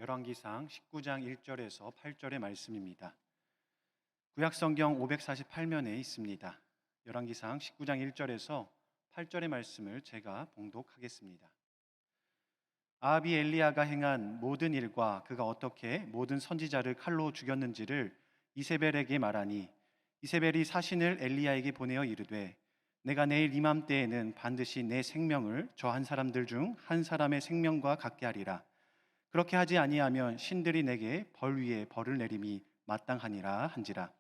열왕기상 19장 1절에서 8절의 말씀입니다. 구약성경 548면에 있습니다. 열왕기상 19장 1절에서 8절의 말씀을 제가 봉독하겠습니다. 아합이 엘리야가 행한 모든 일과 그가 어떻게 모든 선지자를 칼로 죽였는지를 이세벨에게 말하니, 이세벨이 사신을 엘리야에게 보내어 이르되, 내가 내일 이맘때에는 반드시 내 생명을 저 한 사람들 중 한 사람의 생명과 같게 하리라. 그렇게 하지 아니하면 신들이 내게 벌 위에 벌을 내림이 마땅하니라 한지라.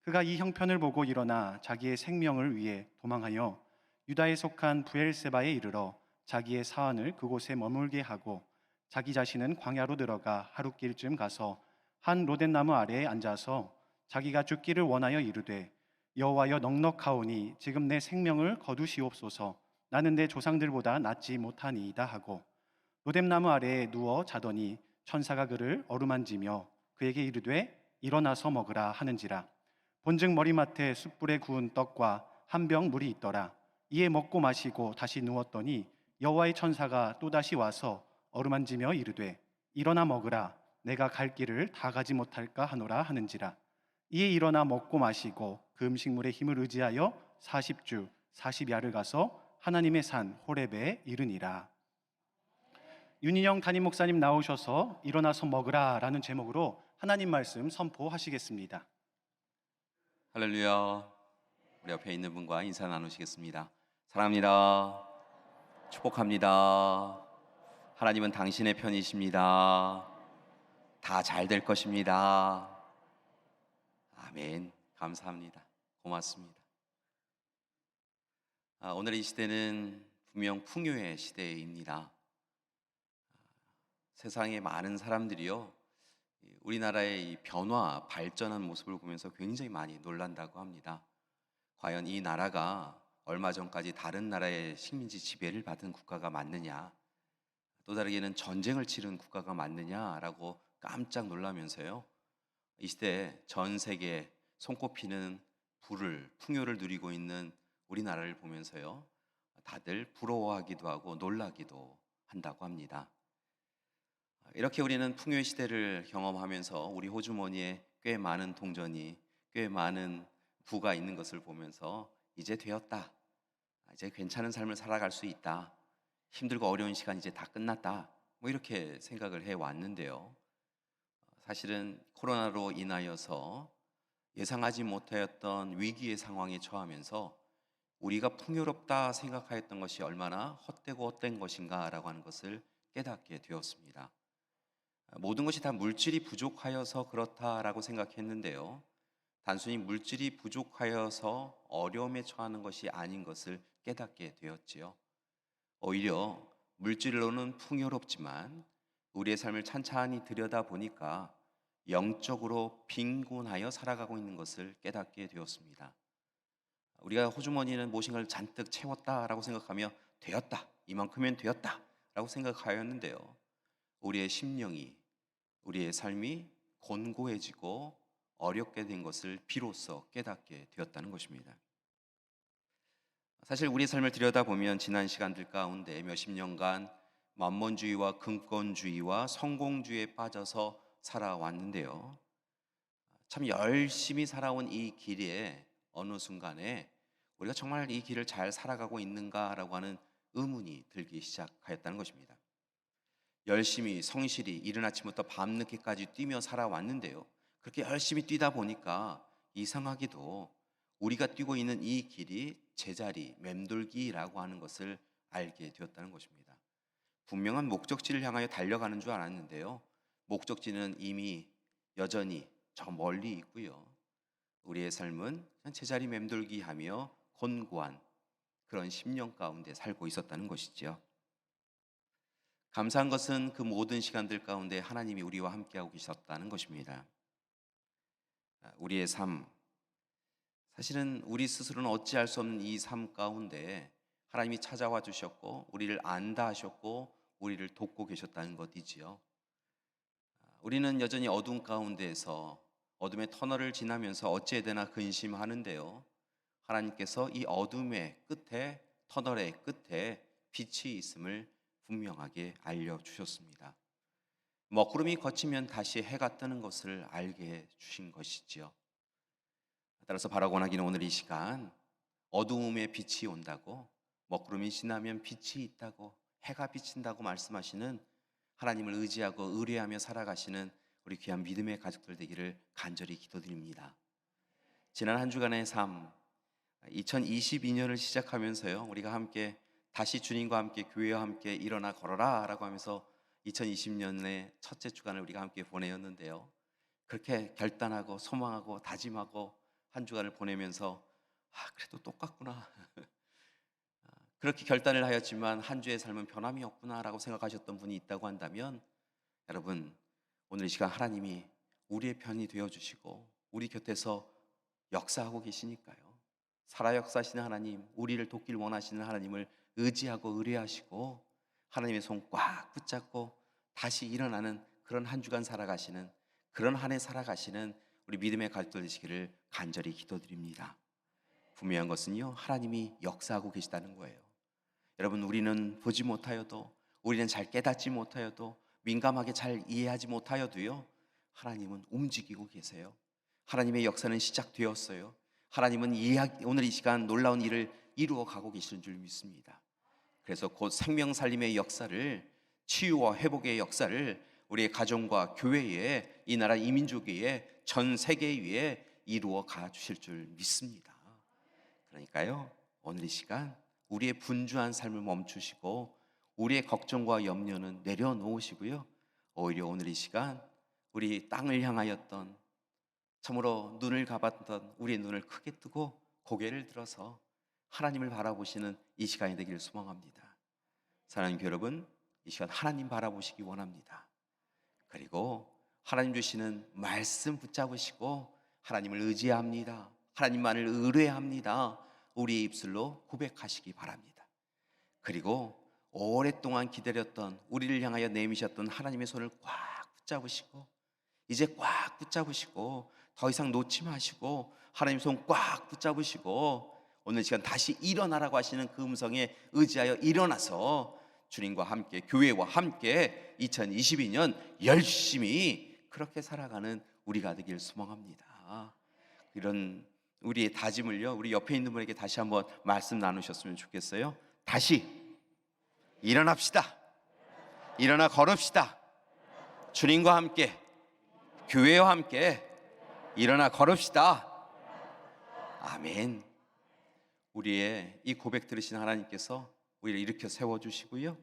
그가 이 형편을 보고 일어나 자기의 생명을 위해 도망하여 유다에 속한 브엘세바에 이르러 자기의 사환을 그곳에 머물게 하고, 자기 자신은 광야로 들어가 하룻길쯤 가서 한 로댓나무 아래에 앉아서 자기가 죽기를 원하여 이르되, 여호와여, 넉넉하오니 지금 내 생명을 거두시옵소서. 나는 내 조상들보다 낫지 못하니이다 하고 로뎀나무 아래에 누워 자더니 천사가 그를 어루만지며 그에게 이르되, 일어나서 먹으라 하는지라. 본즉 머리맡에 숯불에 구운 떡과 한 병 물이 있더라. 이에 먹고 마시고 다시 누웠더니 여호와의 천사가 또다시 와서 어루만지며 이르되, 일어나 먹으라. 내가 갈 길을 다 가지 못할까 하노라 하는지라. 이에 일어나 먹고 마시고 그 음식물의 힘을 의지하여 40주 40야를 가서 하나님의 산 호렙에 이르니라. 윤인영 담임 목사님 나오셔서 일어나서 먹으라 라는 제목으로 하나님 말씀 선포하시겠습니다. 할렐루야. 우리 옆에 있는 분과 인사 나누시겠습니다. 사랑합니다. 축복합니다. 하나님은 당신의 편이십니다. 다 잘 될 것입니다. 아멘. 감사합니다. 고맙습니다. 오늘 이 시대는 분명 풍요의 시대입니다. 세상에 많은 사람들이요, 우리나라의 이 변화, 발전한 모습을 보면서 굉장히 많이 놀란다고 합니다. 과연 이 나라가 얼마 전까지 다른 나라의 식민지 지배를 받은 국가가 맞느냐, 또 다르게는 전쟁을 치른 국가가 맞느냐라고 깜짝 놀라면서요, 이 시대에 전 세계에 손꼽히는 풍요를 누리고 있는 우리나라를 보면서요, 다들 부러워하기도 하고 놀라기도 한다고 합니다. 이렇게 우리는 풍요의 시대를 경험하면서 우리 호주머니에 꽤 많은 동전이, 꽤 많은 부가 있는 것을 보면서 이제 되었다, 이제 괜찮은 삶을 살아갈 수 있다, 힘들고 어려운 시간 이제 다 끝났다, 이렇게 생각을 해왔는데요, 사실은 코로나로 인하여서 예상하지 못하였던 위기의 상황에 처하면서 우리가 풍요롭다 생각하였던 것이 얼마나 헛되고 헛된 것인가 라고 하는 것을 깨닫게 되었습니다. 모든 것이 다 물질이 부족하여서 그렇다라고 생각했는데요, 단순히 물질이 부족하여서 어려움에 처하는 것이 아닌 것을 깨닫게 되었지요. 오히려 물질로는 풍요롭지만 우리의 삶을 찬찬히 들여다보니까 영적으로 빈곤하여 살아가고 있는 것을 깨닫게 되었습니다. 우리가 호주머니는 무엇인가를 잔뜩 채웠다라고 생각하며 되었다, 이만큼면 되었다 라고 생각하였는데요, 우리의 심령이, 우리의 삶이 곤고해지고 어렵게 된 것을 비로소 깨닫게 되었다는 것입니다. 사실 우리의 삶을 들여다보면 지난 시간들 가운데 몇십 년간 만몬주의와 금권주의와 성공주의에 빠져서 살아왔는데요, 참 열심히 살아온 이 길에 어느 순간에 우리가 정말 이 길을 잘 살아가고 있는가라고 하는 의문이 들기 시작하였다는 것입니다. 열심히 성실히 이른 아침부터 밤늦게까지 뛰며 살아왔는데요, 그렇게 열심히 뛰다 보니까 이상하게도 우리가 뛰고 있는 이 길이 제자리, 맴돌기라고 하는 것을 알게 되었다는 것입니다. 분명한 목적지를 향하여 달려가는 줄 알았는데요, 목적지는 이미 여전히 저 멀리 있고요, 우리의 삶은 제자리 맴돌기 하며 곤고한 그런 심령 가운데 살고 있었다는 것이죠. 감사한 것은 그 모든 시간들 가운데 하나님이 우리와 함께하고 계셨다는 것입니다. 우리의 삶, 사실은 우리 스스로는 어찌할 수 없는 이 삶 가운데 하나님이 찾아와 주셨고 우리를 안다 하셨고 우리를 돕고 계셨다는 것이지요. 우리는 여전히 어둠 가운데에서 어둠의 터널을 지나면서 어찌해야 되나 근심하는데요, 하나님께서 이 어둠의 끝에, 터널의 끝에 빛이 있음을 분명하게 알려주셨습니다. 먹구름이 걷히면 다시 해가 뜨는 것을 알게 해 주신 것이지요. 따라서 바라고 원하기는 오늘 이 시간 어두움에 빛이 온다고, 먹구름이 지나면 빛이 있다고, 해가 비친다고 말씀하시는 하나님을 의지하고 의뢰하며 살아가시는 우리 귀한 믿음의 가족들 되기를 간절히 기도드립니다. 지난 한 주간의 삶, 2022년을 시작하면서요, 우리가 함께 다시 주님과 함께 교회와 함께 일어나 걸어라 라고 하면서 2020년의 첫째 주간을 우리가 함께 보내었는데요, 그렇게 결단하고 소망하고 다짐하고 한 주간을 보내면서 그래도 똑같구나, 그렇게 결단을 하였지만 한 주의 삶은 변함이 없구나라고 생각하셨던 분이 있다고 한다면, 여러분, 오늘 이 시간 하나님이 우리의 편이 되어주시고 우리 곁에서 역사하고 계시니까요, 살아 역사하시는 하나님, 우리를 돕길 원하시는 하나님을 의지하고 의뢰하시고 하나님의 손 꽉 붙잡고 다시 일어나는 그런 한 주간 살아가시는, 그런 한 해 살아가시는 우리 믿음의 가족들 되시기를 간절히 기도드립니다. 분명한 것은요, 하나님이 역사하고 계시다는 거예요. 여러분, 우리는 보지 못하여도, 우리는 잘 깨닫지 못하여도, 민감하게 잘 이해하지 못하여도요, 하나님은 움직이고 계세요. 하나님의 역사는 시작되었어요. 하나님은 오늘 이 시간 놀라운 일을 이루어 가고 계시는 줄 믿습니다. 그래서 곧 생명살림의 역사를, 치유와 회복의 역사를 우리의 가정과 교회에, 이 나라 이민족 위에, 전 세계 위에 이루어 가 주실 줄 믿습니다. 그러니까요, 오늘 이 시간 우리의 분주한 삶을 멈추시고 우리의 걱정과 염려는 내려놓으시고요, 오히려 오늘 이 시간 우리 땅을 향하였던, 참으로 눈을 감았던 우리의 눈을 크게 뜨고 고개를 들어서 하나님을 바라보시는 이 시간이 되기를 소망합니다. 사랑하는 교회 여러분, 이 시간 하나님 바라보시기 원합니다. 그리고 하나님 주시는 말씀 붙잡으시고 하나님을 의지합니다, 하나님만을 의뢰합니다, 우리 입술로 고백하시기 바랍니다. 그리고 오랫동안 기다렸던, 우리를 향하여 내미셨던 하나님의 손을 꽉 붙잡으시고, 이제 꽉 붙잡으시고 더 이상 놓지 마시고 하나님 손 꽉 붙잡으시고 오늘 시간 다시 일어나라고 하시는 그 음성에 의지하여 일어나서 주님과 함께, 교회와 함께 2022년 열심히 그렇게 살아가는 우리가 되길 소망합니다. 이런 우리의 다짐을요, 우리 옆에 있는 분에게 다시 한번 말씀 나누셨으면 좋겠어요. 다시 일어납시다. 일어나 걸읍시다. 주님과 함께, 교회와 함께 일어나 걸읍시다. 아멘. 우리의 이 고백 들으신 하나님께서 우리를 일으켜 세워주시고요,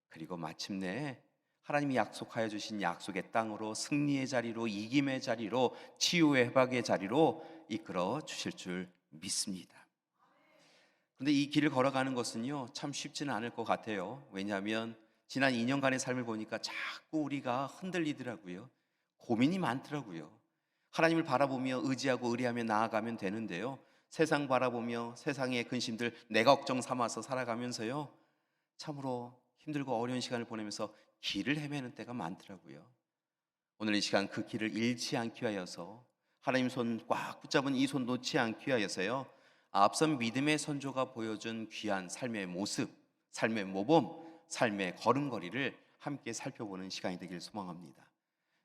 그리고 마침내 하나님이 약속하여 주신 약속의 땅으로, 승리의 자리로, 이김의 자리로, 치유의 회복의 자리로 이끌어 주실 줄 믿습니다. 그런데 이 길을 걸어가는 것은요, 참 쉽지는 않을 것 같아요. 왜냐하면 지난 2년간의 삶을 보니까 자꾸 우리가 흔들리더라고요. 고민이 많더라고요. 하나님을 바라보며 의지하고 의뢰하며 나아가면 되는데요, 세상 바라보며 세상의 근심들 내 걱정 삼아서 살아가면서요, 참으로 힘들고 어려운 시간을 보내면서 길을 헤매는 때가 많더라고요. 오늘 이 시간 그 길을 잃지 않기 위하여서, 하나님 손 꽉 붙잡은 이 손 놓지 않기 위하여서요, 앞선 믿음의 선조가 보여준 귀한 삶의 모습, 삶의 모범, 삶의 걸음걸이를 함께 살펴보는 시간이 되길 소망합니다.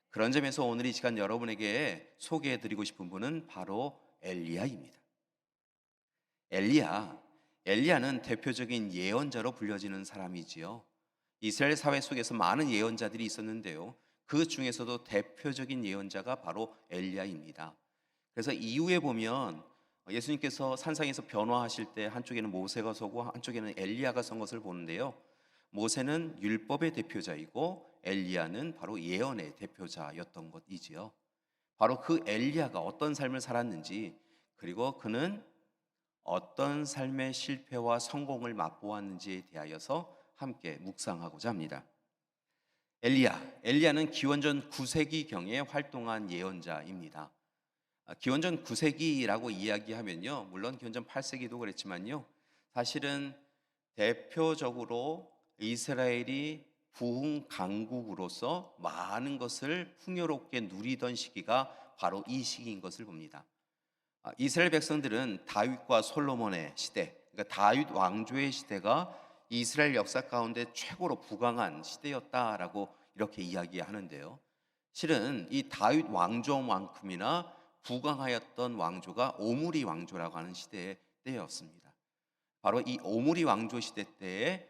그런 점에서 오늘 이 시간 여러분에게 소개해드리고 싶은 분은 바로 엘리야입니다. 엘리야는 대표적인 예언자로 불려지는 사람이지요. 이스라엘 사회 속에서 많은 예언자들이 있었는데요, 그 중에서도 대표적인 예언자가 바로 엘리야입니다. 그래서 이후에 보면 예수님께서 산상에서 변화하실 때 한쪽에는 모세가 서고 한쪽에는 엘리야가 선 것을 보는데요, 모세는 율법의 대표자이고 엘리야는 바로 예언의 대표자였던 것이지요. 바로 그 엘리야가 어떤 삶을 살았는지, 그리고 그는 어떤 삶의 실패와 성공을 맛보았는지에 대하여서 함께 묵상하고자 합니다. 엘리야는 기원전 9세기경에 활동한 예언자입니다. 기원전 9세기라고 이야기하면요, 물론 기원전 8세기도 그랬지만요, 사실은 대표적으로 이스라엘이 부흥 강국으로서 많은 것을 풍요롭게 누리던 시기가 바로 이 시기인 것을 봅니다. 이스라엘 백성들은 다윗과 솔로몬의 시대, 그러니까 다윗 왕조의 시대가 이스라엘 역사 가운데 최고로 부강한 시대였다라고 이렇게 이야기하는데요. 실은 이 다윗 왕조만큼이나 부강하였던 왕조가 오므리 왕조라고 하는 시대의 때였습니다. 바로 이 오므리 왕조 시대 때에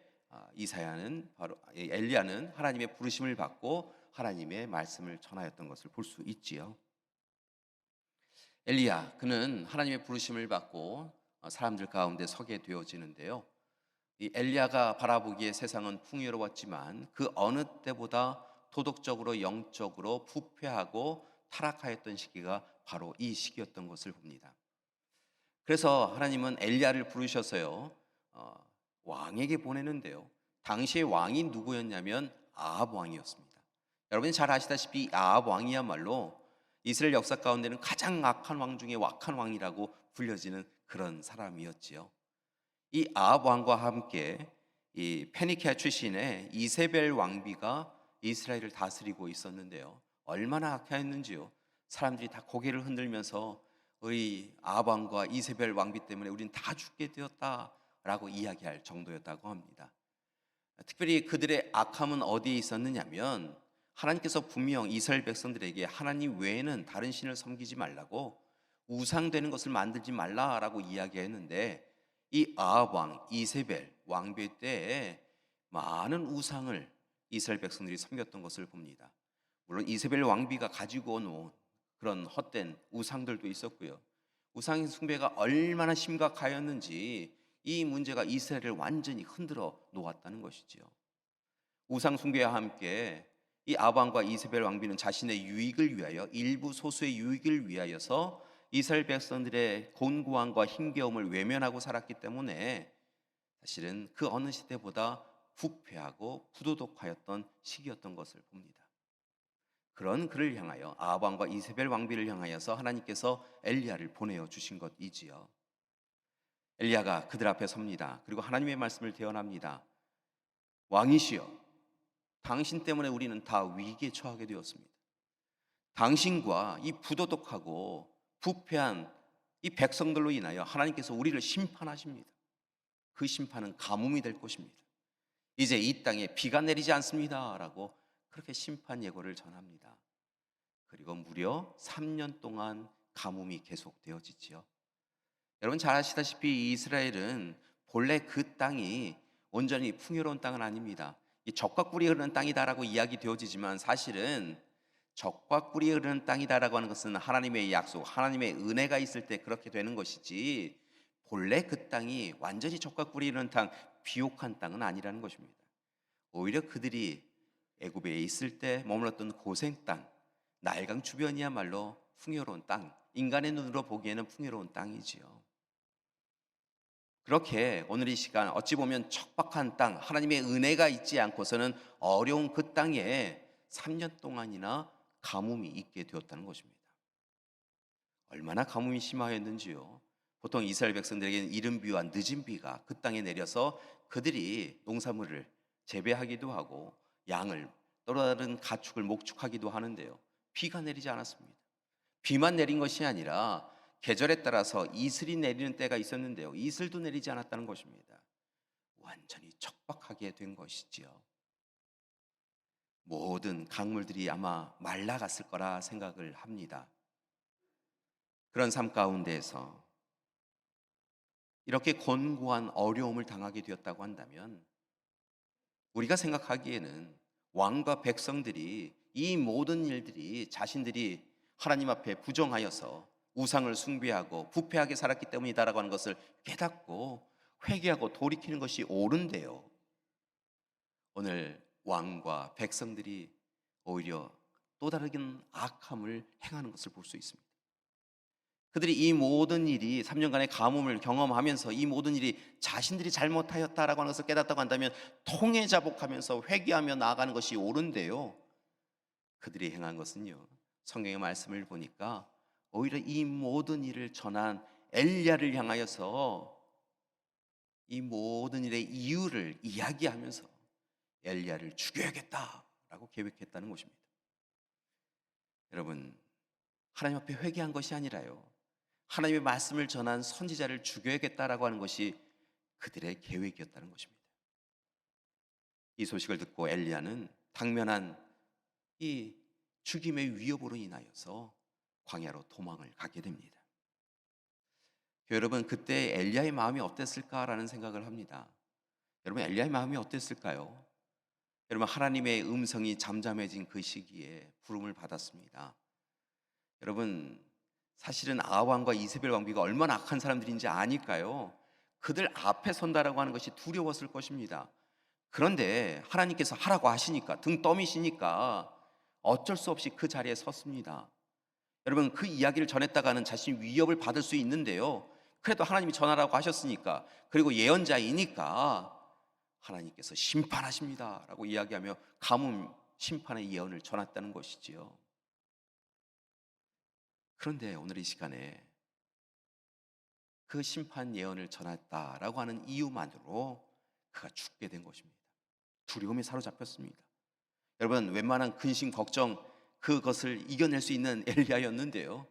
이사야는 바로 엘리야는 하나님의 부르심을 받고 하나님의 말씀을 전하였던 것을 볼 수 있지요. 엘리야 그는 하나님의 부르심을 받고 사람들 가운데 서게 되어지는데요. 이 엘리야가 바라보기에 세상은 풍요로웠지만 그 어느 때보다 도덕적으로 영적으로 부패하고 타락하였던 시기가 바로 이 시기였던 것을 봅니다. 그래서 하나님은 엘리야를 부르셔서요 왕에게 보내는데요. 당시의 왕이 누구였냐면 아합 왕이었습니다. 여러분이 잘 아시다시피 아합 왕이야말로 이스라엘 역사 가운데는 가장 악한 왕 중에 악한 왕이라고 불려지는 그런 사람이었지요. 이 아합 왕과 함께 이 페니키아 출신의 이세벨 왕비가 이스라엘을 다스리고 있었는데요. 얼마나 악하였는지요. 사람들이 다 고개를 흔들면서 우리 아합 왕과 이세벨 왕비 때문에 우리는 다 죽게 되었다라고 이야기할 정도였다고 합니다. 특별히 그들의 악함은 어디에 있었느냐면 하나님께서 분명 이스라엘 백성들에게 하나님 외에는 다른 신을 섬기지 말라고 우상되는 것을 만들지 말라라고 이야기했는데 이 아합 왕 이세벨 왕비 때에 많은 우상을 이스라엘 백성들이 섬겼던 것을 봅니다. 물론 이세벨 왕비가 가지고 온 그런 헛된 우상들도 있었고요. 우상 숭배가 얼마나 심각하였는지 이 문제가 이스라엘을 완전히 흔들어 놓았다는 것이지요. 우상 숭배와 함께 이 아방과 이세벨 왕비는 자신의 유익을 위하여 일부 소수의 유익을 위하여서 이스라엘 백성들의 곤고함과 힘겨움을 외면하고 살았기 때문에 사실은 그 어느 시대보다 부패하고 부도덕하였던 시기였던 것을 봅니다. 그런 그를 향하여 아합 왕과 이세벨 왕비를 향하여서 하나님께서 엘리야를 보내어 주신 것이지요. 엘리야가 그들 앞에 섭니다. 그리고 하나님의 말씀을 대언합니다. 왕이시여, 당신 때문에 우리는 다 위기에 처하게 되었습니다. 당신과 이 부도덕하고 부패한 이 백성들로 인하여 하나님께서 우리를 심판하십니다. 그 심판은 가뭄이 될 것입니다. 이제 이 땅에 비가 내리지 않습니다 라고 그렇게 심판 예고를 전합니다. 그리고 무려 3년 동안 가뭄이 계속되어지지요. 여러분 잘 아시다시피 이스라엘은 본래 그 땅이 온전히 풍요로운 땅은 아닙니다. 이 젖과 꿀이 흐르는 땅이다라고 이야기되어지지만 사실은 젖과 꿀이 흐르는 땅이다라고 하는 것은 하나님의 약속, 하나님의 은혜가 있을 때 그렇게 되는 것이지 본래 그 땅이 완전히 젖과 꿀이 흐르는 땅, 비옥한 땅은 아니라는 것입니다. 오히려 그들이 애굽에 있을 때 머물렀던 고생 땅, 나일강 주변이야말로 풍요로운 땅, 인간의 눈으로 보기에는 풍요로운 땅이지요. 그렇게 오늘 이 시간 어찌 보면 척박한 땅, 하나님의 은혜가 있지 않고서는 어려운 그 땅에 3년 동안이나 가뭄이 있게 되었다는 것입니다. 얼마나 가뭄이 심하였는지요. 보통 이스라엘 백성들에게는 이른 비와 늦은 비가 그 땅에 내려서 그들이 농산물을 재배하기도 하고 양을 또 다른 가축을 목축하기도 하는데요. 비가 내리지 않았습니다. 비만 내린 것이 아니라 계절에 따라서 이슬이 내리는 때가 있었는데요. 이슬도 내리지 않았다는 것입니다. 완전히 척박하게 된 것이지요. 모든 강물들이 아마 말라갔을 거라 생각을 합니다. 그런 삶 가운데에서 이렇게 곤고한 어려움을 당하게 되었다고 한다면 우리가 생각하기에는 왕과 백성들이 이 모든 일들이 자신들이 하나님 앞에 부정하여서 우상을 숭배하고 부패하게 살았기 때문이다라고 하는 것을 깨닫고 회개하고 돌이키는 것이 옳은데요. 오늘 왕과 백성들이 오히려 또 다른 악함을 행하는 것을 볼 수 있습니다. 그들이 이 모든 일이 3년간의 가뭄을 경험하면서 이 모든 일이 자신들이 잘못하였다라고 하는 것을 깨닫다고 한다면 통회자복하면서 회개하며 나아가는 것이 옳은데요. 그들이 행한 것은요. 성경의 말씀을 보니까 오히려 이 모든 일을 전한 엘리야를 향하여서 이 모든 일의 이유를 이야기하면서 엘리야를 죽여야겠다라고 계획했다는 것입니다. 여러분, 하나님 앞에 회개한 것이 아니라요. 하나님의 말씀을 전한 선지자를 죽여야겠다라고 하는 것이 그들의 계획이었다는 것입니다. 이 소식을 듣고 엘리야는 당면한 이 죽임의 위협으로 인하여서 광야로 도망을 가게 됩니다. 여러분, 그때 엘리야의 마음이 어땠을까라는 생각을 합니다. 여러분, 엘리야의 마음이 어땠을까요? 여러분, 하나님의 음성이 잠잠해진 그 시기에 부름을 받았습니다. 여러분, 사실은 아합왕과 이세벨 왕비가 얼마나 악한 사람들인지 아니까요. 그들 앞에 선다라고 하는 것이 두려웠을 것입니다. 그런데 하나님께서 하라고 하시니까, 등 떠미시니까 어쩔 수 없이 그 자리에 섰습니다. 여러분, 그 이야기를 전했다가는 자신이 위협을 받을 수 있는데요, 그래도 하나님이 전하라고 하셨으니까, 그리고 예언자이니까 하나님께서 심판하십니다 라고 이야기하며 가뭄 심판의 예언을 전했다는 것이지요. 그런데 오늘 이 시간에 그 심판 예언을 전했다라고 하는 이유만으로 그가 죽게 된 것입니다. 두려움에 사로잡혔습니다. 여러분, 웬만한 근심 걱정 그것을 이겨낼 수 있는 엘리야였는데요,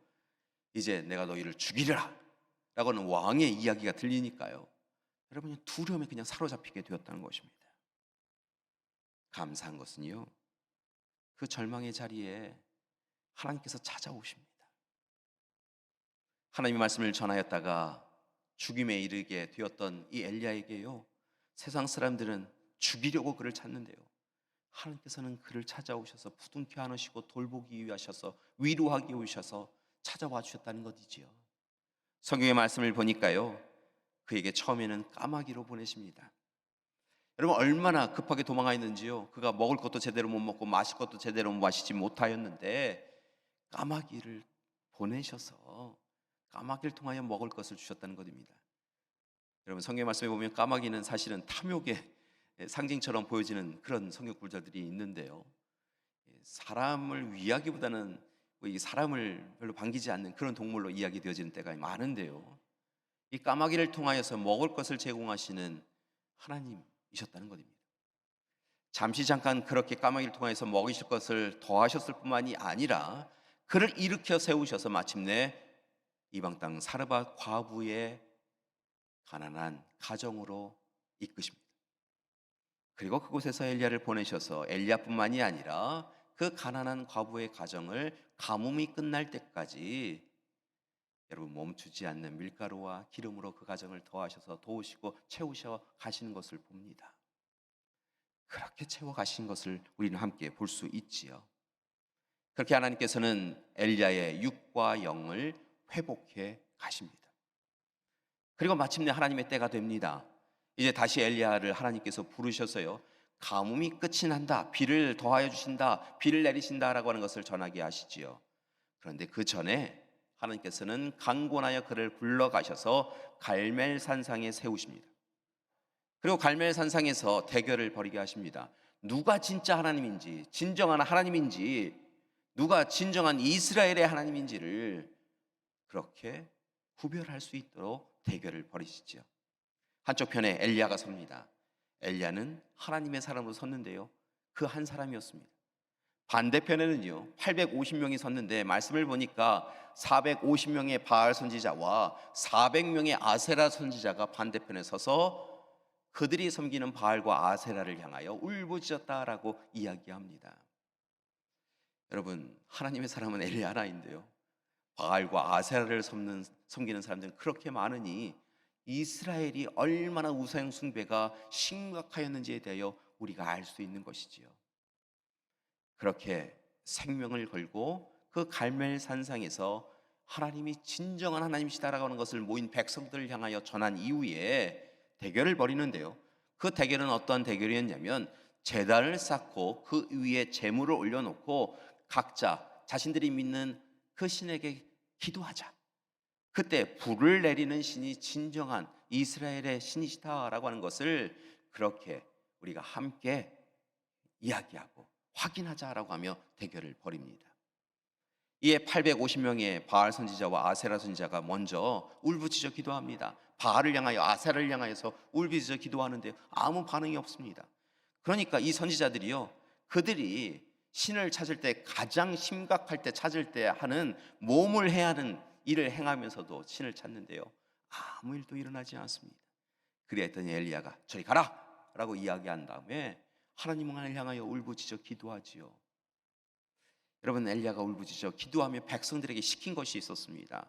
이제 내가 너희를 죽이리라 라고 하는 왕의 이야기가 들리니까요, 여러분이 두려움에 그냥 사로잡히게 되었다는 것입니다. 감사한 것은요, 그 절망의 자리에 하나님께서 찾아오십니다. 하나님의 말씀을 전하였다가 죽임에 이르게 되었던 이 엘리야에게요, 세상 사람들은 죽이려고 그를 찾는데요, 하나님께서는 그를 찾아오셔서 부둥켜 안으시고 돌보기 위하셔서, 위로하기 위하셔서 찾아와 주셨다는 것이지요. 성경의 말씀을 보니까요, 그에게 처음에는 까마귀로 보내십니다. 여러분, 얼마나 급하게 도망가 있는지요. 그가 먹을 것도 제대로 못 먹고 마실 것도 제대로 마시지 못하였는데 까마귀를 보내셔서 까마귀를 통하여 먹을 것을 주셨다는 것입니다. 여러분, 성경 말씀에 보면 까마귀는 사실은 탐욕의 상징처럼 보여지는 그런 성경 구절들이 있는데요, 사람을 위하기보다는 이 사람을 별로 반기지 않는 그런 동물로 이야기되어지는 때가 많은데요, 이 까마귀를 통하여서 먹을 것을 제공하시는 하나님이셨다는 것입니다. 잠시 잠깐 그렇게 까마귀를 통해서 먹이실 것을 더하셨을 뿐만이 아니라 그를 일으켜 세우셔서 마침내 이방 땅 사르밧 과부의 가난한 가정으로 이끄십니다. 그리고 그곳에서 엘리야를 보내셔서 엘리야뿐만이 아니라 그 가난한 과부의 가정을 가뭄이 끝날 때까지 여러분 멈추지 않는 밀가루와 기름으로 그 가정을 더하셔서 도우시고 채우셔 가시는 것을 봅니다. 그렇게 채워 가신 것을 우리는 함께 볼 수 있지요. 그렇게 하나님께서는 엘리야의 육과 영을 회복해 가십니다. 그리고 마침내 하나님의 때가 됩니다. 이제 다시 엘리야를 하나님께서 부르셔서요, 가뭄이 끝이 난다, 비를 더하여 주신다, 비를 내리신다라고 하는 것을 전하게 하시지요. 그런데 그 전에 하나님께서는 강권하여 그를 불러가셔서 갈멜산상에 세우십니다. 그리고 갈멜산상에서 대결을 벌이게 하십니다. 누가 진짜 하나님인지, 진정한 하나님인지, 누가 진정한 이스라엘의 하나님인지를 그렇게 구별할 수 있도록 대결을 벌이시죠. 한쪽 편에 엘리야가 섭니다. 엘리야는 하나님의 사람으로 섰는데요, 그 한 사람이었습니다. 반대편에는요 850명이 섰는데 말씀을 보니까 450명의 바알 선지자와 400명의 아세라 선지자가 반대편에 서서 그들이 섬기는 바알과 아세라를 향하여 울부짖었다라고 이야기합니다. 여러분, 하나님의 사람은 엘리야 하나인데요, 바알과 아세라를 섬기는 사람들은 그렇게 많으니 이스라엘이 얼마나 우상 숭배가 심각하였는지에 대하여 우리가 알 수 있는 것이지요. 그렇게 생명을 걸고 그 갈멜산상에서 하나님이 진정한 하나님이시다라고 하는 것을 모인 백성들을 향하여 전한 이후에 대결을 벌이는데요, 그 대결은 어떠한 대결이었냐면 제단을 쌓고 그 위에 제물을 올려놓고 각자 자신들이 믿는 그 신에게 기도하자, 그때 불을 내리는 신이 진정한 이스라엘의 신이시다라고 하는 것을 그렇게 우리가 함께 이야기하고 확인하자라고 하며 대결을 벌입니다. 이에 850명의 바알 선지자와 아세라 선지자가 먼저 울부짖어 기도합니다. 바알을 향하여 아세라를 향하여서 울부짖어 기도하는데 아무 반응이 없습니다. 그러니까 이 선지자들이요, 그들이 신을 찾을 때 가장 심각할 때 찾을 때 하는 몸을 해야 하는 일을 행하면서도 신을 찾는데요, 아무 일도 일어나지 않습니다. 그랬더니 엘리야가 저리 가라 라고 이야기한 다음에 하나님을 향하여 울부짖어 기도하지요. 여러분, 엘리야가 울부짖어 기도하며 백성들에게 시킨 것이 있었습니다.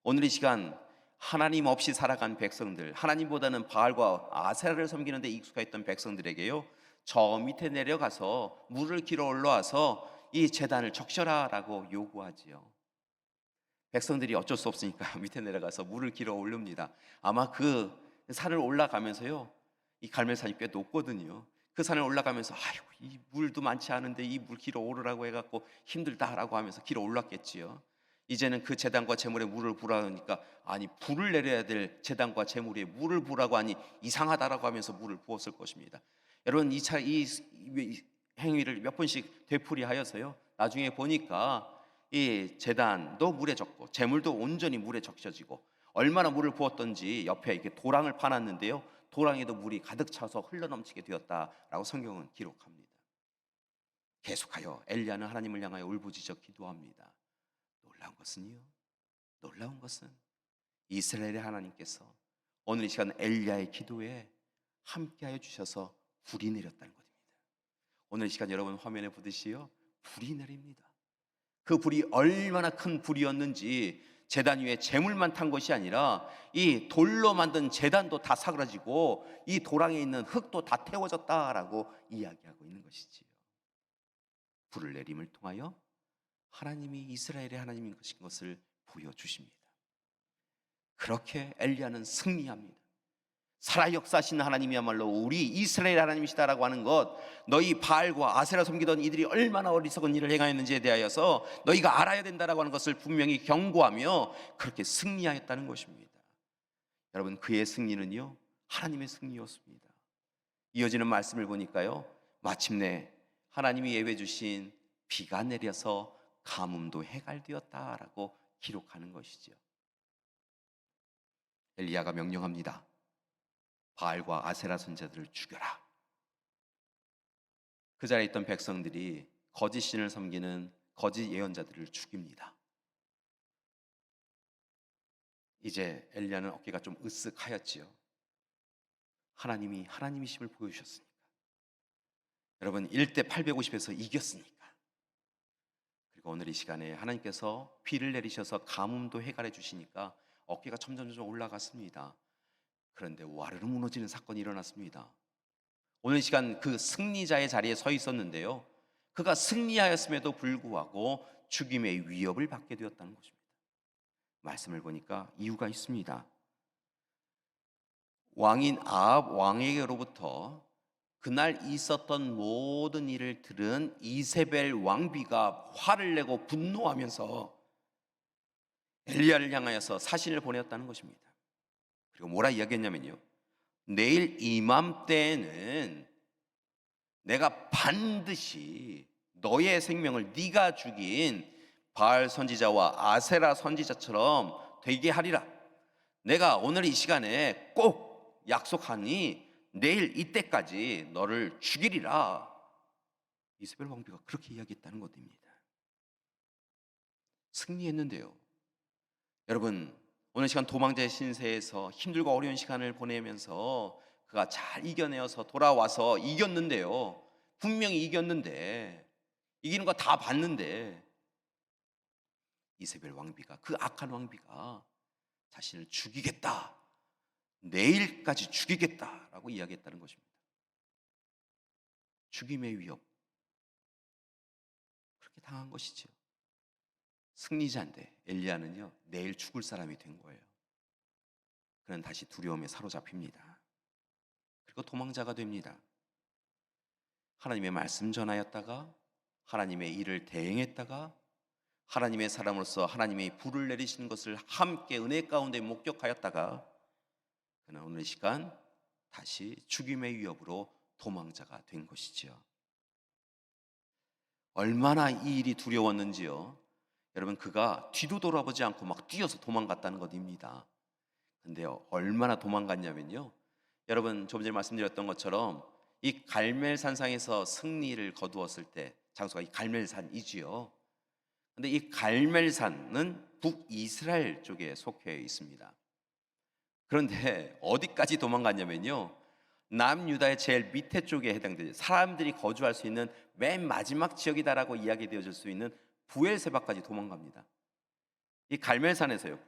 오늘 이 시간 하나님 없이 살아간 백성들, 하나님보다는 바알과 아세라를 섬기는 데 익숙했던 백성들에게요, 저 밑에 내려가서 물을 길어 올라와서 이 제단을 적셔라라고 요구하지요. 백성들이 어쩔 수 없으니까 밑에 내려가서 물을 길어 올립니다. 아마 그 산을 올라가면서요, 이 갈멜산이 꽤 높거든요. 그 산을 올라가면서 아이고, 이 물도 많지 않은데 이 물 길어 오르라고 해갖고 힘들다라고 하면서 길어 올랐겠지요. 이제는 그 제단과 제물에 물을 부으라니까, 아니 불을 내려야 될 제단과 제물에 물을 부으라고 하니 이상하다라고 하면서 물을 부었을 것입니다. 여러분, 이 행위를 몇 번씩 되풀이하여서요, 나중에 보니까 이 제단도 물에 적고 제물도 온전히 물에 적셔지고, 얼마나 물을 부었던지 옆에 이렇게 도랑을 파놨는데요, 도랑에도 물이 가득 차서 흘러넘치게 되었다라고 성경은 기록합니다. 계속하여 엘리야는 하나님을 향하여 울부짖어 기도합니다. 놀라운 것은 이스라엘의 하나님께서 오늘 이 시간 엘리야의 기도에 함께하여 주셔서 불이 내렸다는 것입니다. 오늘 이 시간 여러분 화면에 보듯이요, 불이 내립니다. 그 불이 얼마나 큰 불이었는지, 제단 위에 재물만 탄 것이 아니라 이 돌로 만든 제단도 다 사그라지고 이 도랑에 있는 흙도 다 태워졌다라고 이야기하고 있는 것이지요. 불을 내림을 통하여 하나님이 이스라엘의 하나님인 것을 보여주십니다. 그렇게 엘리야는 승리합니다. 살아 역사하시는 하나님이야말로 우리 이스라엘 하나님이시다라고 하는 것, 너희 바알과 아세라 섬기던 이들이 얼마나 어리석은 일을 행하였는지에 대하여서 너희가 알아야 된다라고 하는 것을 분명히 경고하며 그렇게 승리하였다는 것입니다. 여러분, 그의 승리는요, 하나님의 승리였습니다. 이어지는 말씀을 보니까요, 마침내 하나님이 예외 주신 비가 내려서 가뭄도 해갈되었다라고 기록하는 것이죠. 엘리야가 명령합니다. 바알과 아세라 선지자들을 죽여라. 그 자리에 있던 백성들이 거짓 신을 섬기는 거짓 예언자들을 죽입니다. 이제 엘리야는 어깨가 좀 으쓱하였지요. 하나님이 하나님이심을 보여주셨으니까. 여러분, 1대 850에서 이겼으니까. 그리고 오늘 이 시간에 하나님께서 비를 내리셔서 가뭄도 해갈해 주시니까 어깨가 점점 올라갔습니다. 그런데 와르르 무너지는 사건이 일어났습니다. 오늘 이 시간 그 승리자의 자리에 서 있었는데요, 그가 승리하였음에도 불구하고 죽임의 위협을 받게 되었다는 것입니다. 말씀을 보니까 이유가 있습니다. 왕인 아합 왕에게로부터 그날 있었던 모든 일을 들은 이세벨 왕비가 화를 내고 분노하면서 엘리야를 향하여서 사신을 보내었다는 것입니다. 그리고 뭐라 이야기했냐면요, 내일 이맘때에는 내가 반드시 너의 생명을 네가 죽인 바알 선지자와 아세라 선지자처럼 되게 하리라. 내가 오늘 이 시간에 꼭 약속하니 내일 이때까지 너를 죽이리라. 이세벨 왕비가 그렇게 이야기했다는 것입니다. 승리했는데요, 여러분, 오늘 시간 도망자의 신세에서 힘들고 어려운 시간을 보내면서 그가 잘 이겨내어서 돌아와서 이겼는데요, 분명히 이겼는데, 이기는 거 다 봤는데, 이세벨 왕비가, 그 악한 왕비가 자신을 죽이겠다, 내일까지 죽이겠다라고 이야기했다는 것입니다. 죽임의 위협, 그렇게 당한 것이죠. 승리자인데 엘리야는요, 내일 죽을 사람이 된 거예요. 그는 다시 두려움에 사로잡힙니다. 그리고 도망자가 됩니다. 하나님의 말씀 전하였다가, 하나님의 일을 대행했다가, 하나님의 사람으로서 하나님이 불을 내리시는 것을 함께 은혜 가운데 목격하였다가, 그는 오늘 이 시간 다시 죽임의 위협으로 도망자가 된 것이지요. 얼마나 이 일이 두려웠는지요. 여러분, 그가 뒤도 돌아보지 않고 막 뛰어서 도망갔다는 것입니다. 근데요, 얼마나 도망갔냐면요, 여러분 조금 전에 말씀드렸던 것처럼 이 갈멜산상에서 승리를 거두었을 때 장소가 이 갈멜산이지요. 근데 이 갈멜산은 북이스라엘 쪽에 속해 있습니다. 그런데 어디까지 도망갔냐면요, 남유다의 제일 밑에 쪽에 해당되죠. 사람들이 거주할 수 있는 맨 마지막 지역이다라고 이야기되어질 수 있는 부엘세바까지 도망갑니다. 이 갈멜산에서요.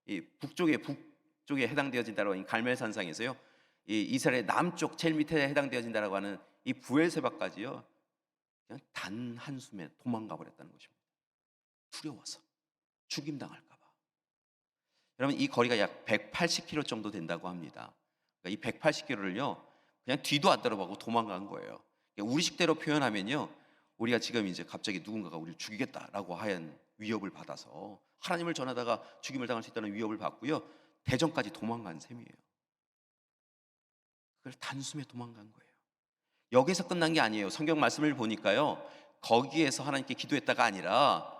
이 북쪽에 해당되어진다고 하는 갈멜산상에서요. 이 이스라엘 남쪽 제일 밑에 해당되어진다라고 하는 이 부엘세바까지요. 그냥 단 한숨에 도망가 버렸다는 것입니다. 두려워서 죽임 당할까 봐. 여러분, 이 거리가 약 180km 정도 된다고 합니다. 그러니까 이 180km를요. 그냥 뒤도 안 돌아보고 도망간 거예요. 그러니까 우리식대로 표현하면요. 우리가 지금 이제 갑자기 누군가가 우리를 죽이겠다라고 하는 위협을 받아서 하나님을 전하다가 죽임을 당할 수 있다는 위협을 받고요. 대전까지 도망간 셈이에요. 그걸 단숨에 도망간 거예요. 여기서 끝난 게 아니에요. 성경 말씀을 보니까요. 거기에서 하나님께 기도했다가 아니라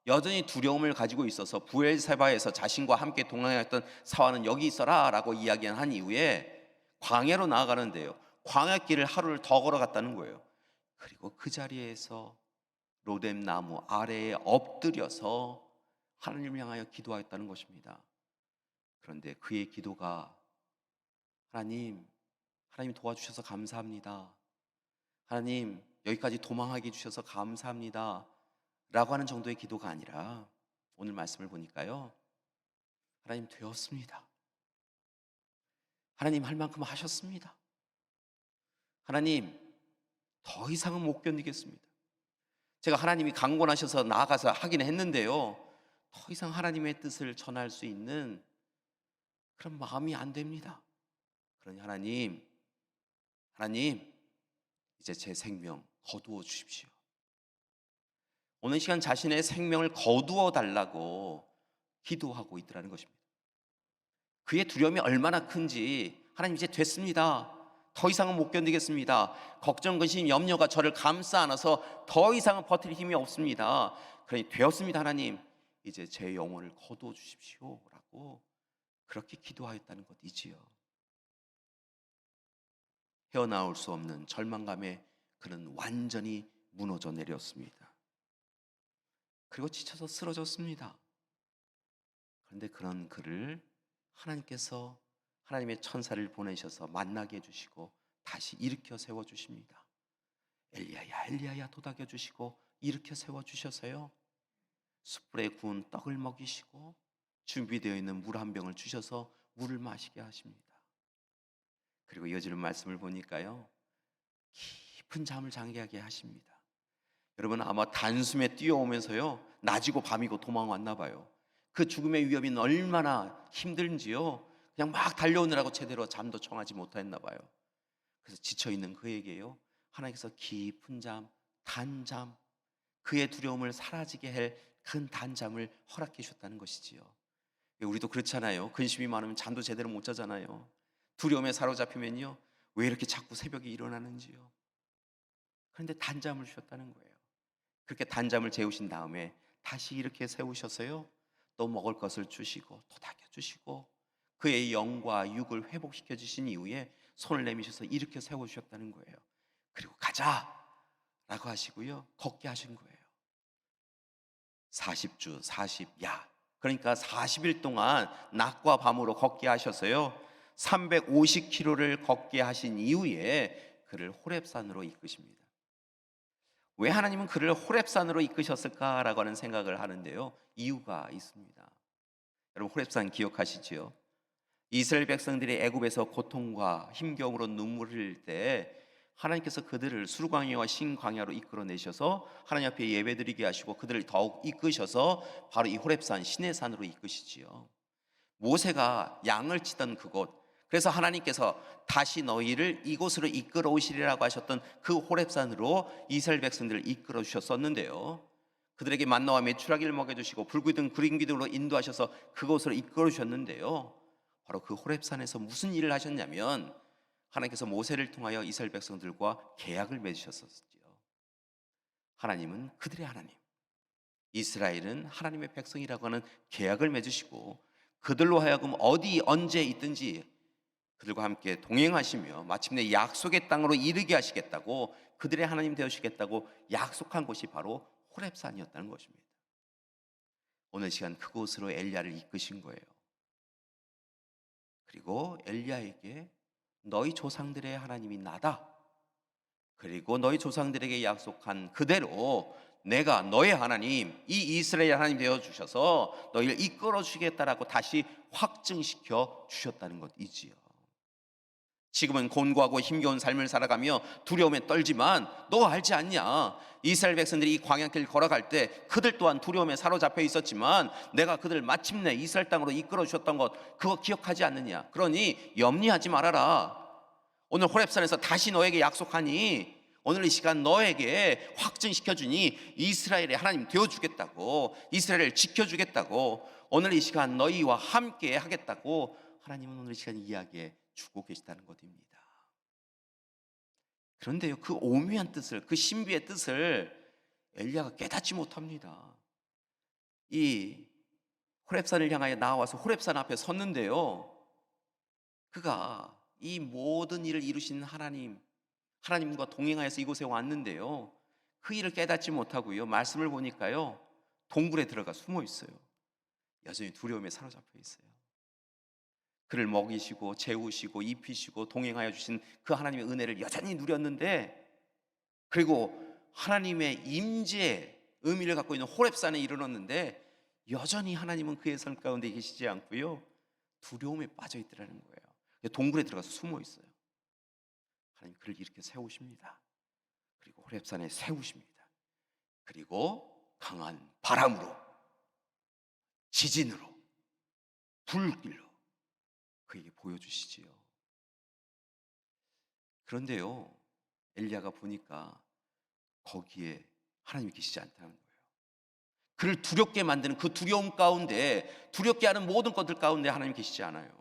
여전히 두려움을 가지고 있어서 부엘세바에서 자신과 함께 동행했던 사환은 여기 있어라 라고 이야기한 이후에 광야로 나아가는데요. 광야길을 하루를 더 걸어갔다는 거예요. 그리고 그 자리에서 로뎀 나무 아래에 엎드려서 하나님을 향하여 기도하였다는 것입니다. 그런데 그의 기도가 하나님 도와주셔서 감사합니다. 하나님 여기까지 도망하게 해주셔서 감사합니다 라고 하는 정도의 기도가 아니라 오늘 말씀을 보니까요. 하나님 되었습니다. 하나님 할 만큼 하셨습니다. 하나님 더 이상은 못 견디겠습니다. 제가 하나님이 강권하셔서 나아가서 하긴 했는데요. 더 이상 하나님의 뜻을 전할 수 있는 그런 마음이 안 됩니다. 그러니 하나님 이제 제 생명 거두어 주십시오. 오늘 시간 자신의 생명을 거두어 달라고 기도하고 있더라는 것입니다. 그의 두려움이 얼마나 큰지 하나님 이제 됐습니다. 더 이상은 못 견디겠습니다. 걱정, 근심, 염려가 저를 감싸 안아서 더 이상은 버틸 힘이 없습니다. 그러니 되었습니다. 하나님 이제 제 영혼을 거두어 주십시오 라고 그렇게 기도하였다는 것이지요. 헤어나올 수 없는 절망감에 그는 완전히 무너져 내렸습니다. 그리고 지쳐서 쓰러졌습니다. 그런데 그런 그를 하나님께서 하나님의 천사를 보내셔서 만나게 해주시고 다시 일으켜 세워주십니다. 엘리야야 도닥여 주시고 일으켜 세워주셔서요. 숯불에 구운 떡을 먹이시고 준비되어 있는 물 한 병을 주셔서 물을 마시게 하십니다. 그리고 이어지는 말씀을 보니까요. 깊은 잠을 장게하게 하십니다. 여러분 아마 단숨에 뛰어오면서요. 낮이고 밤이고 도망왔나 봐요. 그 죽음의 위협이 얼마나 힘든지요. 그냥 막 달려오느라고 제대로 잠도 청하지 못했나 봐요. 그래서 지쳐있는 그에게요. 하나님께서 깊은 잠, 단잠, 그의 두려움을 사라지게 할 큰 단잠을 허락해 주셨다는 것이지요. 우리도 그렇잖아요. 근심이 많으면 잠도 제대로 못 자잖아요. 두려움에 사로잡히면요. 왜 이렇게 자꾸 새벽에 일어나는지요. 그런데 단잠을 주셨다는 거예요. 그렇게 단잠을 재우신 다음에 다시 이렇게 세우셔서요. 또 먹을 것을 주시고 도닥여 주시고 그의 영과 육을 회복시켜 주신 이후에 손을 내미셔서 일으켜 세워주셨다는 거예요. 그리고 가자 라고 하시고요. 걷게 하신 거예요. 40주 40야 그러니까 40일 동안 낮과 밤으로 걷게 하셔서요. 350km를 걷게 하신 이후에 그를 호렙산으로 이끄십니다. 왜 하나님은 그를 호렙산으로 이끄셨을까라고 하는 생각을 하는데요. 이유가 있습니다. 여러분 호렙산 기억하시지요? 이스라엘 백성들이 애굽에서 고통과 힘겨움으로 눈물을 흘릴 때 하나님께서 그들을 수르광야와 신광야로 이끌어내셔서 하나님 앞에 예배드리게 하시고 그들을 더욱 이끄셔서 바로 이 호렙산 시내산으로 이끄시지요. 모세가 양을 치던 그곳, 그래서 하나님께서 다시 너희를 이곳으로 이끌어 오시리라고 하셨던 그 호렙산으로 이스라엘 백성들을 이끌어 주셨었는데요. 그들에게 만나와 메추라기를 먹여주시고 불기둥 구름기둥으로 인도하셔서 그곳으로 이끌어 주셨는데요. 바로 그 호렙산에서 무슨 일을 하셨냐면 하나님께서 모세를 통하여 이스라엘 백성들과 계약을 맺으셨었지요. 하나님은 그들의 하나님, 이스라엘은 하나님의 백성이라고 하는 계약을 맺으시고 그들로 하여금 어디 언제 있든지 그들과 함께 동행하시며 마침내 약속의 땅으로 이르게 하시겠다고 그들의 하나님 되시겠다고 약속한 곳이 바로 호렙산이었다는 것입니다. 오늘 시간 그곳으로 엘리야를 이끄신 거예요. 그리고 엘리야에게 너희 조상들의 하나님이 나다. 그리고 너희 조상들에게 약속한 그대로 내가 너의 하나님, 이 이스라엘 하나님 되어 주셔서 너희를 이끌어 주겠다라고 다시 확증시켜 주셨다는 것이지요. 지금은 곤고하고 힘겨운 삶을 살아가며 두려움에 떨지만 너 알지 않냐? 이스라엘 백성들이 이 광야길 걸어갈 때 그들 또한 두려움에 사로잡혀 있었지만 내가 그들 마침내 이스라엘 땅으로 이끌어 주셨던 것 그거 기억하지 않느냐? 그러니 염려하지 말아라. 오늘 호렙산에서 다시 너에게 약속하니 오늘 이 시간 너에게 확증시켜주니 이스라엘의 하나님 되어주겠다고, 이스라엘을 지켜주겠다고, 오늘 이 시간 너희와 함께 하겠다고 하나님은 오늘 이 시간 이야기해 주고 계시다는 것입니다. 그런데요, 그 오묘한 뜻을, 그 신비의 뜻을 엘리야가 깨닫지 못합니다. 이 호렙산을 향하여 나와서 호렙산 앞에 섰는데요, 그가 이 모든 일을 이루신 하나님과 동행하여서 이곳에 왔는데요, 그 일을 깨닫지 못하고요, 말씀을 보니까요, 동굴에 들어가 숨어 있어요. 여전히 두려움에 사로잡혀 있어요. 그를 먹이시고 재우시고 입히시고 동행하여 주신 그 하나님의 은혜를 여전히 누렸는데, 그리고 하나님의 임재의 의미를 갖고 있는 호렙산에 이르렀는데 여전히 하나님은 그의 삶 가운데 계시지 않고요, 두려움에 빠져 있더라는 거예요. 동굴에 들어가서 숨어 있어요. 하나님 그를 이렇게 세우십니다. 그리고 호렙산에 세우십니다. 그리고 강한 바람으로, 지진으로, 불길로 그에게 보여주시지요. 그런데요, 엘리야가 보니까 거기에 하나님이 계시지 않다는 거예요. 그를 두렵게 만드는 그 두려움 가운데, 두렵게 하는 모든 것들 가운데 하나님 계시지 않아요.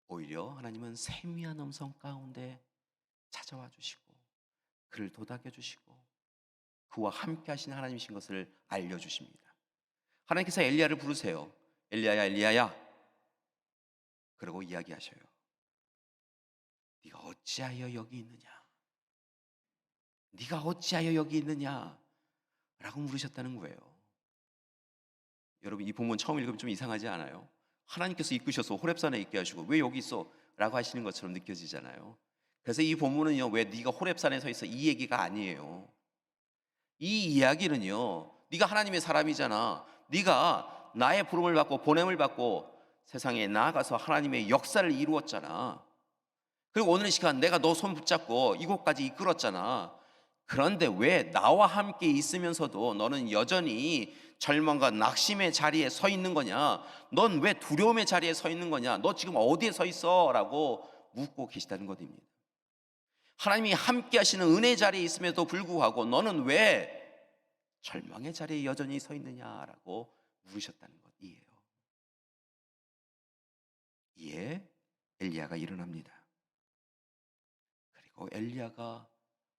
오히려 하나님은 세미한 음성 가운데 찾아와 주시고 그를 도닥여 주시고 그와 함께 하신 하나님이신 것을 알려주십니다. 하나님께서 엘리야를 부르세요. 엘리야야, 엘리야야. 그러고 이야기하셔요. 네가 어찌하여 여기 있느냐? 네가 어찌하여 여기 있느냐? 라고 물으셨다는 거예요. 여러분, 이 본문 처음 읽으면 좀 이상하지 않아요? 하나님께서 이끄셔서 호렙산에 있게 하시고 왜 여기 있어? 라고 하시는 것처럼 느껴지잖아요. 그래서 이 본문은요, 왜 네가 호렙산에 서 있어? 이 얘기가 아니에요. 이 이야기는요, 네가 하나님의 사람이잖아. 네가 나의 부름을 받고 보냄을 받고 세상에 나아가서 하나님의 역사를 이루었잖아. 그리고 오늘 이 시간 내가 너 손 붙잡고 이곳까지 이끌었잖아. 그런데 왜 나와 함께 있으면서도 너는 여전히 절망과 낙심의 자리에 서 있는 거냐? 넌 왜 두려움의 자리에 서 있는 거냐? 너 지금 어디에 서 있어? 라고 묻고 계시다는 것입니다. 하나님이 함께 하시는 은혜 자리에 있음에도 불구하고 너는 왜 절망의 자리에 여전히 서 있느냐라고 물으셨다는 것이에요. 이에 엘리야가 일어납니다. 그리고 엘리야가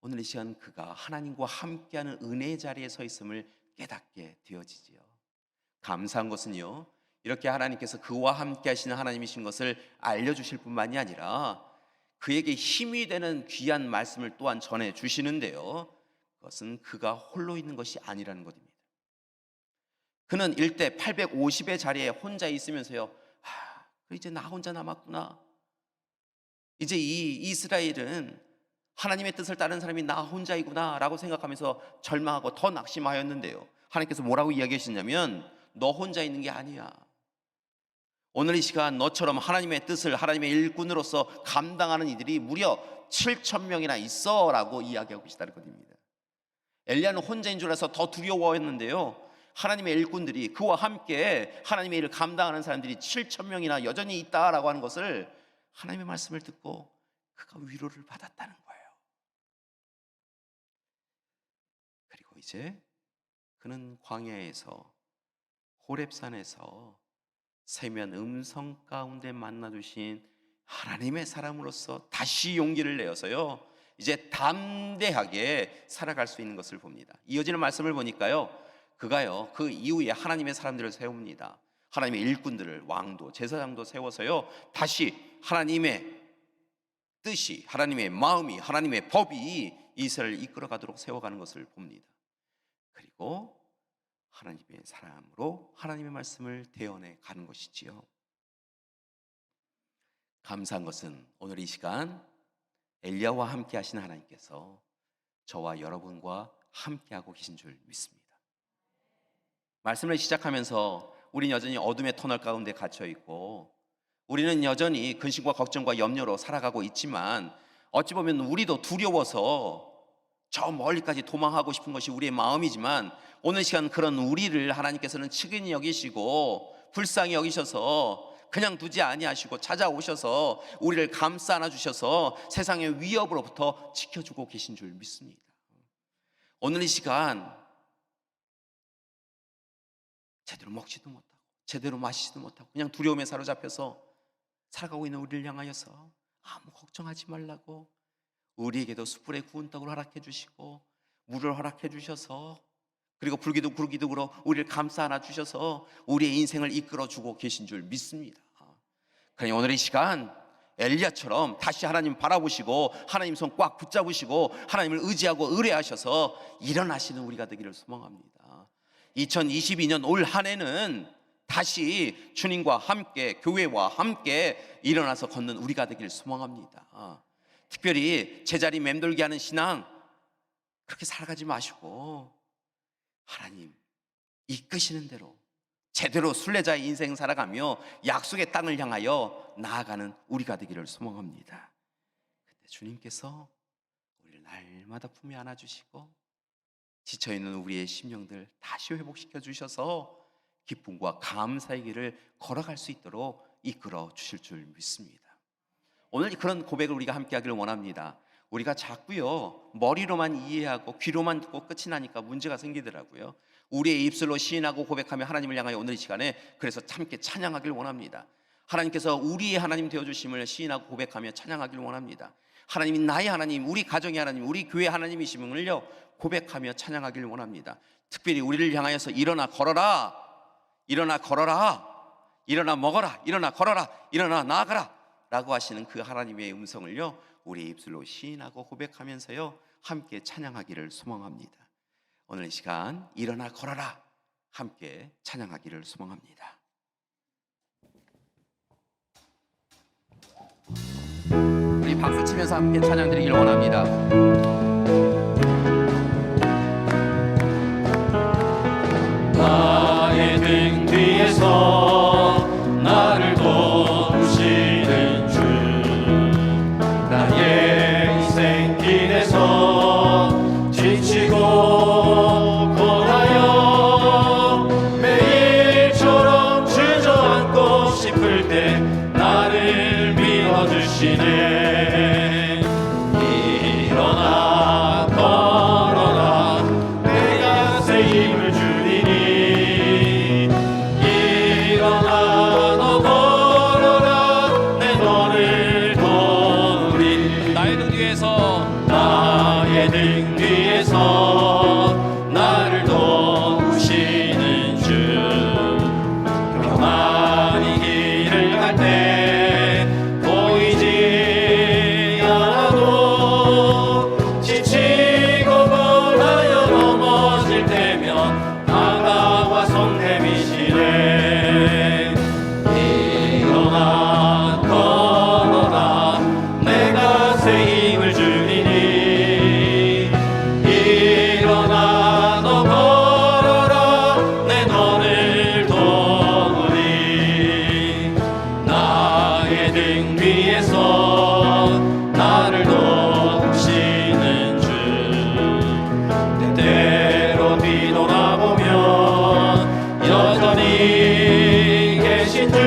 오늘 이 시간 그가 하나님과 함께하는 은혜의 자리에 서 있음을 깨닫게 되어지지요. 감사한 것은요, 이렇게 하나님께서 그와 함께 하시는 하나님이신 것을 알려주실 뿐만이 아니라 그에게 힘이 되는 귀한 말씀을 또한 전해주시는데요, 그것은 그가 홀로 있는 것이 아니라는 것입니다. 그는 일대 850의 자리에 혼자 있으면서요, 이제 나 혼자 남았구나. 이제 이 이스라엘은 하나님의 뜻을 따르는 사람이 나 혼자이구나 라고 생각하면서 절망하고 더 낙심하였는데요, 하나님께서 뭐라고 이야기하시냐면 너 혼자 있는 게 아니야. 오늘 이 시간 너처럼 하나님의 뜻을 하나님의 일꾼으로서 감당하는 이들이 무려 7,000명이나 있어 라고 이야기하고 계시다는 것입니다. 엘리야는 혼자인 줄 알아서 더 두려워했는데요, 하나님의 일꾼들이 그와 함께 하나님의 일을 감당하는 사람들이 7,000명이나 여전히 있다라고 하는 것을 하나님의 말씀을 듣고 그가 위로를 받았다는 거예요. 그리고 이제 그는 광야에서, 호렙산에서 세미한 음성 가운데 만나주신 하나님의 사람으로서 다시 용기를 내어서요, 이제 담대하게 살아갈 수 있는 것을 봅니다. 이어지는 말씀을 보니까요, 그가요 그 이후에 하나님의 사람들을 세웁니다. 하나님의 일꾼들을, 왕도, 제사장도 세워서요, 다시 하나님의 뜻이, 하나님의 마음이, 하나님의 법이 이스라엘을 이끌어가도록 세워가는 것을 봅니다. 그리고 하나님의 사람으로 하나님의 말씀을 대언해 가는 것이지요. 감사한 것은 오늘 이 시간 엘리야와 함께 하신 하나님께서 저와 여러분과 함께하고 계신 줄 믿습니다. 말씀을 시작하면서 우리는 여전히 어둠의 터널 가운데 갇혀 있고, 우리는 여전히 근심과 걱정과 염려로 살아가고 있지만, 어찌 보면 우리도 두려워서 저 멀리까지 도망하고 싶은 것이 우리의 마음이지만, 오늘 시간 그런 우리를 하나님께서는 측은히 여기시고 불쌍히 여기셔서 그냥 두지 아니하시고 찾아오셔서 우리를 감싸 안아주셔서 세상의 위협으로부터 지켜주고 계신 줄 믿습니다. 오늘 이 시간 제대로 먹지도 못하고 제대로 마시지도 못하고 그냥 두려움에 사로잡혀서 살아가고 있는 우리를 향하여서 아무 걱정하지 말라고 우리에게도 숯불에 구운 떡을 허락해 주시고 물을 허락해 주셔서, 그리고 불기둥 구르기둥으로 우리를 감싸 안아 주셔서 우리의 인생을 이끌어 주고 계신 줄 믿습니다. 그러니 오늘 이 시간 엘리야처럼 다시 하나님 바라보시고 하나님 손 꽉 붙잡으시고 하나님을 의지하고 의뢰하셔서 일어나시는 우리가 되기를 소망합니다. 2022년 올 한 해는 다시 주님과 함께, 교회와 함께 일어나서 걷는 우리가 되기를 소망합니다. 특별히 제자리 맴돌게 하는 신앙 그렇게 살아가지 마시고 하나님 이끄시는 대로 제대로 순례자의 인생 살아가며 약속의 땅을 향하여 나아가는 우리가 되기를 소망합니다. 그때 주님께서 우리를 날마다 품에 안아주시고 지쳐있는 우리의 심령들 다시 회복시켜 주셔서 기쁨과 감사의 길을 걸어갈 수 있도록 이끌어 주실 줄 믿습니다. 오늘 그런 고백을 우리가 함께 하기를 원합니다. 우리가 자꾸요 머리로만 이해하고 귀로만 듣고 끝이 나니까 문제가 생기더라고요. 우리의 입술로 시인하고 고백하며 하나님을 향하여 오늘 이 시간에 그래서 함께 찬양하기를 원합니다. 하나님께서 우리의 하나님 되어주심을 시인하고 고백하며 찬양하기를 원합니다. 하나님이 나의 하나님, 우리 가정의 하나님, 우리 교회 하나님이심을요 고백하며 찬양하기를 원합니다. 특별히 우리를 향하여서 일어나 걸어라, 일어나 걸어라, 일어나 먹어라, 일어나 걸어라, 일어나 나아가라 라고 하시는 그 하나님의 음성을요 우리의 입술로 시인하고 고백하면서요 함께 찬양하기를 소망합니다. 오늘 이 시간 일어나 걸어라 함께 찬양하기를 소망합니다. 우리 박수 치면서 함께 찬양 드리기를 원합니다. 나의 등 뒤에서 나를 도우시는 주, 나의 인생길에서 지치고 고나여 매일처럼 주저앉고 싶을 때 나를 밀어주시네. 일어나 걸어라, 내가 새 힘을 주리니. 일어나 너 걸어라, 내 너를 도우리. 나의 등 뒤에서, 나의 등 뒤에서 나를 도우시는 주, 평안히 길을 갈 때 보이지 않아도 지치고 고나여 넘어질 때면 다가와 손 내미시네. 일어나 걸어라, 내가 새 힘을 주리니. 일어나 너 걸어라, 내 너를 도우리. 나의 등 뒤에서 나를 도우시는 주, 때때로 뒤돌아보면 여전히 계신 주,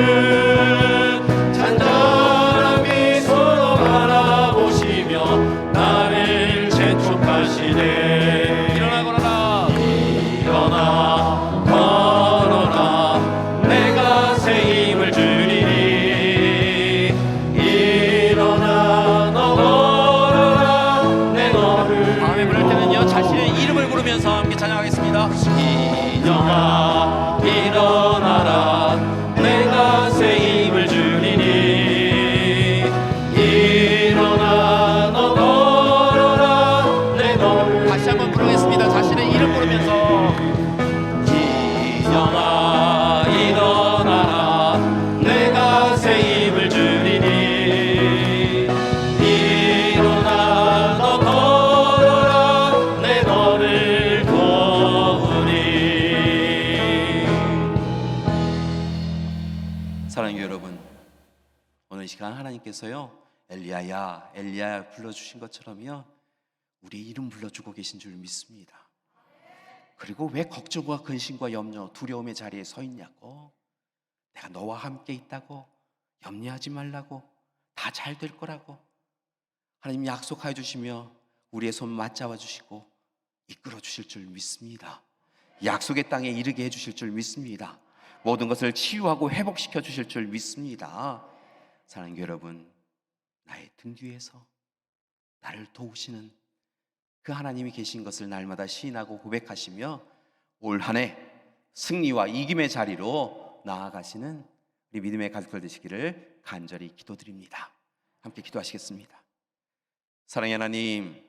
잔잔한 미소로 바라보시며 나를 재촉하시네. 일어나 걸어라, 일어나 걸어라, 내가 새 힘을 주리니. 일어나 너 걸어라, 내 너를. 다음에 부를 때는요 자신의 이름을 부르면서 함께 찬양하겠습니다. 인정아 일어나라, 내가 새 힘을 주리니. 일어나 너 걸어라, 내 너를. 다시 한번 부르겠습니다. 자신의 이름 부르면서 인정아 일어나라, 내가 새 힘을 주리니. 일어나 너 걸어라, 내 너를 시간 하나님께서요, 엘리야야, 엘리야야 불러주신 것처럼요, 우리 이름 불러주고 계신 줄 믿습니다. 그리고 왜 걱정과 근심과 염려, 두려움의 자리에 서 있냐고, 내가 너와 함께 있다고, 염려하지 말라고, 다 잘 될 거라고 하나님 약속하여 주시며 우리의 손 맞잡아 주시고 이끌어 주실 줄 믿습니다. 약속의 땅에 이르게 해 주실 줄 믿습니다. 모든 것을 치유하고 회복시켜 주실 줄 믿습니다. 사랑하는 교회 여러분, 나의 등 뒤에서 나를 도우시는 그 하나님이 계신 것을 날마다 시인하고 고백하시며 올 한 해 승리와 이김의 자리로 나아가시는 우리 믿음의 가족들 되시기를 간절히 기도드립니다. 함께 기도하시겠습니다. 사랑의 하나님,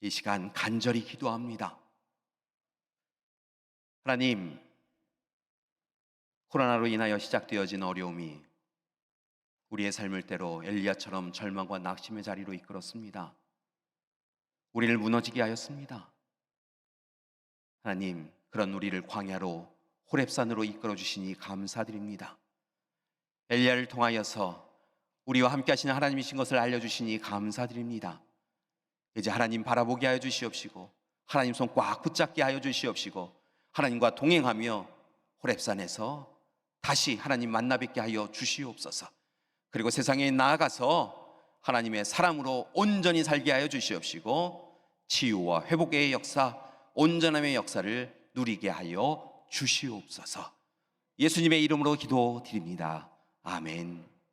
이 시간 간절히 기도합니다. 하나님, 코로나로 인하여 시작되어진 어려움이 우리의 삶을 때로 엘리야처럼 절망과 낙심의 자리로 이끌었습니다. 우리를 무너지게 하였습니다. 하나님, 그런 우리를 광야로 호렙산으로 이끌어 주시니 감사드립니다. 엘리야를 통하여서 우리와 함께 하시는 하나님이신 것을 알려주시니 감사드립니다. 이제 하나님 바라보게 하여 주시옵시고 하나님 손 꽉 붙잡게 하여 주시옵시고 하나님과 동행하며 호렙산에서 다시 하나님 만나 뵙게 하여 주시옵소서. 그리고 세상에 나아가서 하나님의 사람으로 온전히 살게 하여 주시옵시고 치유와 회복의 역사, 온전함의 역사를 누리게 하여 주시옵소서. 예수님의 이름으로 기도드립니다. 아멘.